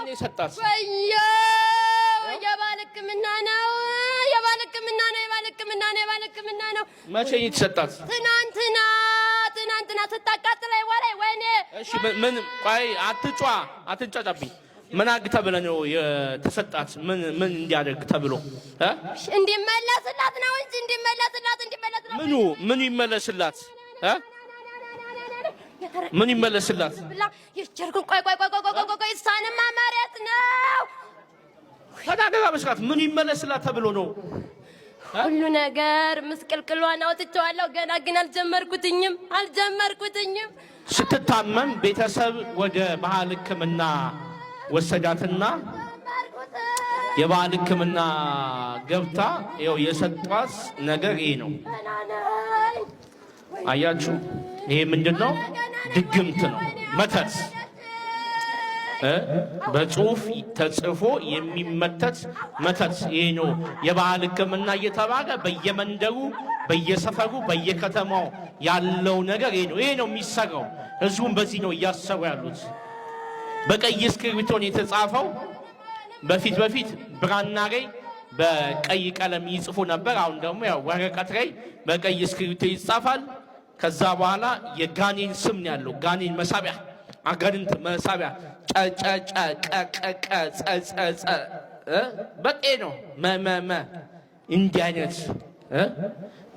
ማን የሰጣት? ወዮ የባልክምና ነው። መቼ የተሰጣት? ትናንትና ስታቃጥለኝ ወሬ ወይኔ። እሺ ምን ቆይ አትጫጫብኝ። ምን አግታ ብለህ ነው የተሰጣት? ምን እንዲያደርግ ተብሎ እንዲመለስላት ነው እንጂ እንዲመለስላት ምን ይመለስላት? ምን ይመለስላት? ይችርኩ ቆይ እሷንማ መሬት ነው ተዳገጋ መስራት ምን ይመለስላት ተብሎ ነው? ሁሉ ነገር ምስቅልቅሏን አውጥቼዋለሁ። ገና ግን አልጀመርኩትኝም። ስትታመም ቤተሰብ ወደ ባህል ሕክምና ወሰዳትና የባህል ሕክምና ገብታ ይኸው የሰጧት ነገር ይሄ ነው። አያችሁ፣ ይሄ ምንድነው? ድግምት ነው፣ መተት በጽሁፍ ተጽፎ የሚመተት መተት ይሄ ነው። የባህል ሕክምና እየተባለ በየመንደሩ በየሰፈሩ በየከተማው ያለው ነገር ይሄ ነው የሚሰራው። ህዝቡም በዚህ ነው እያሰሩ ያሉት። በቀይ እስክሪብቶን የተጻፈው በፊት ብራና ላይ በቀይ ቀለም ይጽፉ ነበር። አሁን ደግሞ ያው ወረቀት ላይ በቀይ እስክሪብቶ ይጻፋል። ከዛ በኋላ የጋኔን ስም ነው ያለው። ጋኔን መሳቢያ፣ አጋንንት መሳቢያ ጨጨጨ በቄ ነው መመመ እንዲህ አይነት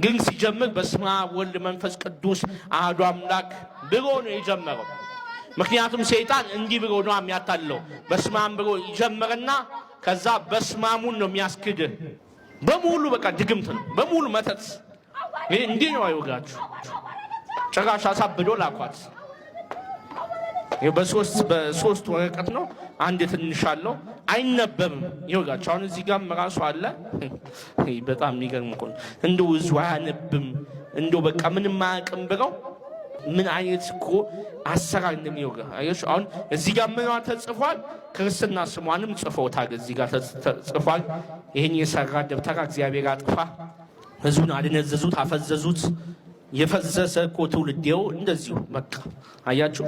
ግን ሲጀምር በስመ አብ ወልድ መንፈስ ቅዱስ አሐዱ አምላክ ብሎ ነው የጀመረው። ምክንያቱም ሰይጣን እንዲህ ብሎ ነው የሚያታለው። በስመ አብ ብሎ ይጀምርና ከዛ በስማሙን ነው የሚያስክድ። በሙሉ በቃ ድግምት ነው፣ በሙሉ መተት። ይሄ እንዲህ ነው አይወጋችሁ። ጭራሽ አሳብዶ ላኳት። በሶስት ወረቀት ነው። አንድ ትንሽ አለው አይነበብም። ይወጋችሁ። አሁን እዚህ ጋርም ራሱ አለ። በጣም የሚገርም እኮ እንደው እዚሁ አያነብም። እንደው በቃ ምንም አያውቅም ብለው ምን አይነት እኮ አሰራር እንደሚወጋ አየሽ። አሁን እዚህ ጋር ምን ተጽፏል? ክርስትና ስሟንም ጽፎታል። እዚህ ጋር ተጽፏል። ይሄን የሰራ ደብተራ እግዚአብሔር አጥፋ፣ ህዝቡን አደነዘዙት፣ አፈዘዙት። የፈዘዘ እኮ ትውልዴው እንደዚሁ በቃ አያችሁ።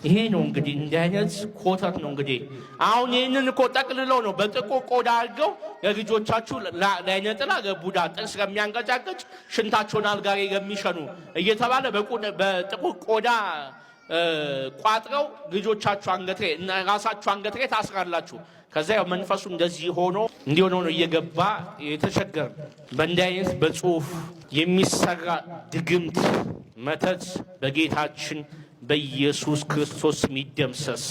ይሄ ነው እንግዲህ እንዲህ አይነት ኮተት ነው እንግዲህ። አሁን ይህንን እኮ ጠቅልለው ነው በጥቁር ቆዳ አድርገው ለልጆቻችሁ ላይነጥላ ለቡዳ ጥርስ ለሚያንቀጫቅጭ ሽንታቸውን አልጋ ላይ የሚሸኑ እየተባለ በጥቁር ቆዳ ቋጥረው ልጆቻችሁ አንገት ላይ እና ራሳችሁ አንገት ላይ ታስራላችሁ። ከዛ ያው መንፈሱ እንደዚህ ሆኖ እንዲሆነ ነው እየገባ የተቸገረ። በእንዲህ አይነት በጽሁፍ የሚሰራ ድግምት መተት በጌታችን በኢየሱስ ክርስቶስ ስም ይደምሰስ፣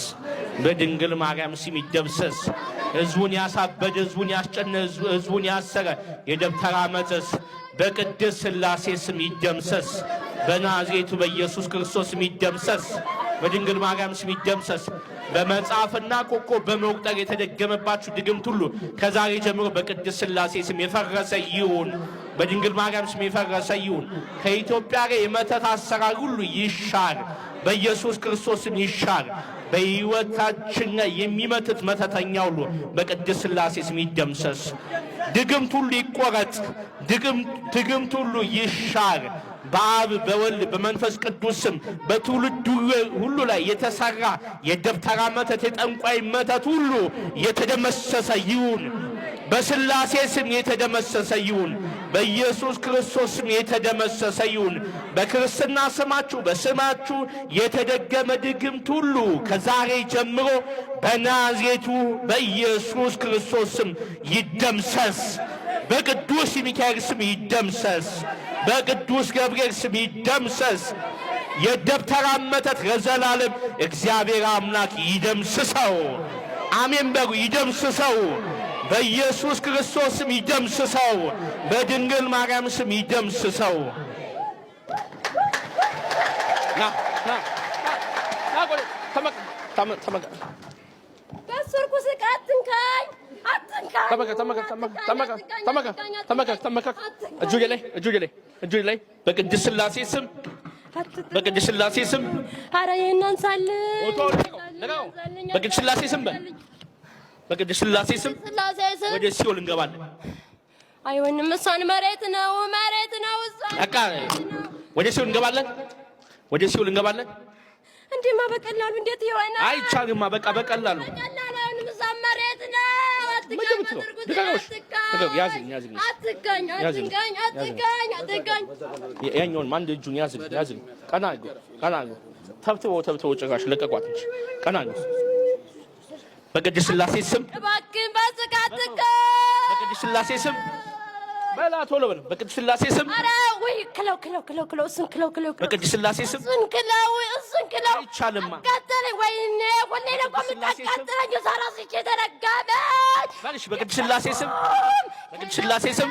በድንግል ማርያም ስም ይደምሰስ። ህዝቡን ያሳበደ፣ ህዝቡን ያስጨነ፣ ህዝቡን ያሰረ የደብተራ መተት በቅድስት ሥላሴ ስም ይደምሰስ፣ በናዝሬቱ በኢየሱስ ክርስቶስ ስም ይደምሰስ፣ በድንግል ማርያም ስም ይደምሰስ። በመጽሐፍና ኮከብ በመቁጠር የተደገመባችሁ ድግምት ሁሉ ከዛሬ ጀምሮ በቅድስት ሥላሴ ስም የፈረሰ ይሁን፣ በድንግል ማርያም ስም የፈረሰ ይሁን። ከኢትዮጵያ ጋር የመተት አሰራር ሁሉ ይሻር፣ በኢየሱስ ክርስቶስ ስም ይሻር። በሕይወታችን ላይ የሚመትት መተተኛ ሁሉ በቅድስት ሥላሴ ስም ይደምሰስ። ድግምት ሁሉ ይቆረጥ፣ ድግምት ሁሉ ይሻር። በአብ በወልድ በመንፈስ ቅዱስ ስም በትውልድ ሁሉ ላይ የተሰራ የደብተራ መተት የጠንቋይ መተት ሁሉ የተደመሰሰ ይሁን። በሥላሴ ስም የተደመሰሰ ይሁን። በኢየሱስ ክርስቶስ ስም የተደመሰሰ ይሁን። በክርስትና ስማችሁ በስማችሁ የተደገመ ድግምት ሁሉ ከዛሬ ጀምሮ በናዝሬቱ በኢየሱስ ክርስቶስ ስም ይደምሰስ። በቅዱስ ሚካኤል ስም ይደምሰስ። በቅዱስ ገብርኤል ስም ይደምሰስ። የደብተራ መተት ለዘላለም እግዚአብሔር አምላክ ይደምስሰው። አሜን በሉ። ይደምስሰው። በኢየሱስ ክርስቶስ ስም ይደምስሰው። በድንግል ማርያም ስም ይደምስሰው። እጁ ላይ በቅድስት ሥላሴ ስም በቅድስት ሥላሴ ስም ኧረ ይሄን አንሳልኝ። በቅድስት ሥላሴ ስም በቅድስት ሥላሴ ስም ወደ ሲኦል እንገባለን። አይሆንም። እሷን መሬት ነው በቃ ወደ ሲኦል እንገባለን። እንዴማ በቀላሉ እንዴት ይሆናል? አይቻልማ። በቃ በቀላሉ መሬት ነው። አትጋኝ ያኛውን አንድ እጁን ያዝልኝ ቀና አድርገው ተብትበው ጭራሽ ለቀቋት እንጂ ቀና አድርገው በቅድስት ሥላሴ ስም እባክህን ባስቃትከ በቅድስት ሥላሴ ስም በላ ቶሎ በል በቅድስት ሥላሴ ስም ኧረ ወይ ክለው እሱን ክለው በቅድስት ሥላሴ ስም እሱን ክለው አይቻልማ ቀጠለኝ ወይኔ ሁሌ ነው የምታቃጥለኝ ሳራስቼ ተረጋመች ባልሽ በቅድስት ሥላሴ ስም በቅድስት ሥላሴ ስም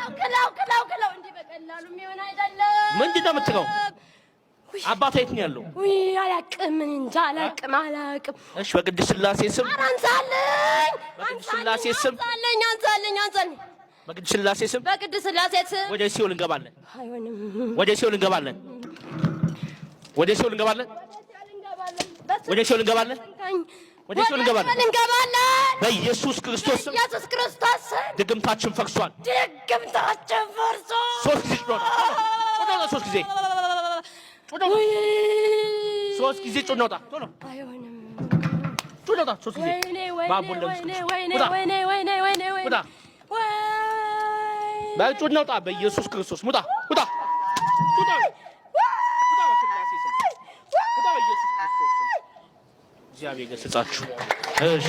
ክለው እንዲህ በቀላሉ የሚሆን አይደለም ምንድን ነው የምትለው አባቷ የት ነው ያለው ውይ አላቅም እንጃ አላቅም እሺ በቅድስት ሥላሴ ስም አንሳልኝ በቅድስት ሥላሴ ስም አንሳልኝ በቅድስት ሥላሴ ስም በቅድስት ሥላሴ ስም ወደ ሲኦል እንገባለን አይሆንም ወደ ሲኦል እንገባለን በኢየሱስ ክርስቶስ ስም ድግምታችን ፈርሷል 3 ጊዜ ሶስት ጊዜ ጩኸት ቶሎ አይሆንም ጩኸት 3 ጊዜ በጩኸት ነውጣ በኢየሱስ ክርስቶስ ሙጣ እግዚአብሔር ይገሥጻችሁ እሺ